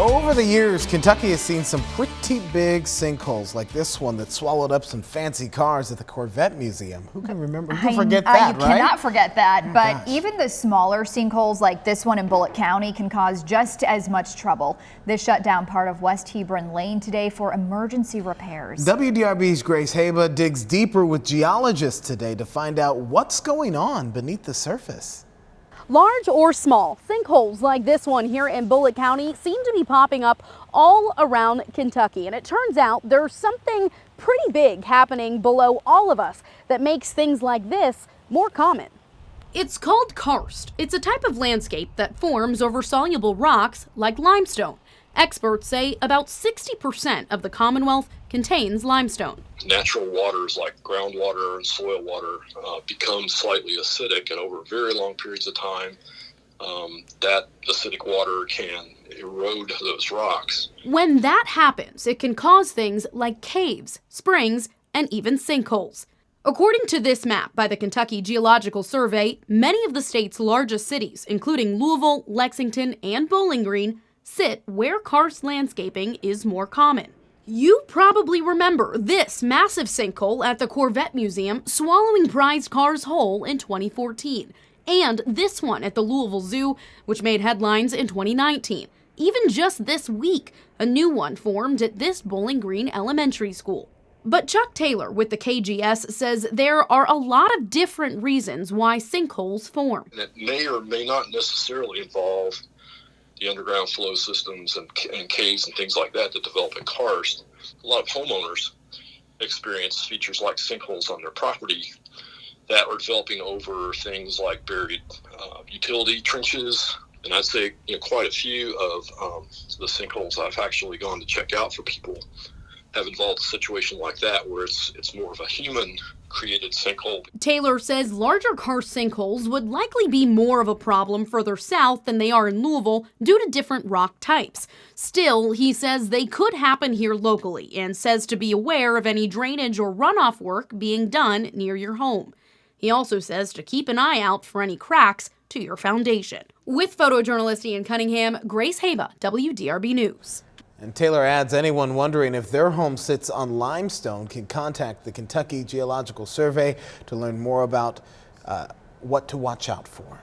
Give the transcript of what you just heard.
Over the years, Kentucky has seen some pretty big sinkholes like this one that swallowed up some fancy cars at the Corvette Museum. Who can remember? Who can forget that, you right? cannot forget that, Oh, but gosh. even the smaller sinkholes like this one in Bullitt County can cause just as much trouble. This shut down part of West Hebron Lane today for emergency repairs. WDRB's Grace Haba digs deeper with geologists today to find out what's going on beneath the surface. Large or small, sinkholes like this one here in Bullitt County seem to be popping up all around Kentucky. And it turns out there's something pretty big happening below all of us that makes things like this more common. It's called karst. It's a type of landscape that forms over soluble rocks like limestone. Experts say about 60% of the Commonwealth contains limestone. Natural waters like groundwater and soil water become slightly acidic, and over very long periods of time, that acidic water can erode those rocks. When that happens, it can cause things like caves, springs, and even sinkholes. According to this map by the Kentucky Geological Survey, many of the state's largest cities, including Louisville, Lexington, and Bowling Green, sit where karst landscaping is more common. You probably remember this massive sinkhole at the Corvette Museum swallowing prized cars whole in 2014, and this one at the Louisville Zoo, which made headlines in 2019. Even just this week, a new one formed at this Bowling Green elementary school. But Chuck Taylor with the KGS says there are a lot of different reasons why sinkholes form. It may or may not necessarily involve the underground flow systems and caves and things like that develop in karst. A lot of homeowners experience features like sinkholes on their property that are developing over things like buried utility trenches. And I'd say quite a few of the sinkholes I've actually gone to check out for people have involved a situation like that where it's more of a human created sinkhole. Taylor says larger karst sinkholes would likely be more of a problem further south than they are in Louisville due to different rock types. Still, he says they could happen here locally and says to be aware of any drainage or runoff work being done near your home. He also says to keep an eye out for any cracks to your foundation. With photojournalist Ian Cunningham, Grace Haba, WDRB News. And Taylor adds anyone wondering if their home sits on limestone can contact the Kentucky Geological Survey to learn more about what to watch out for.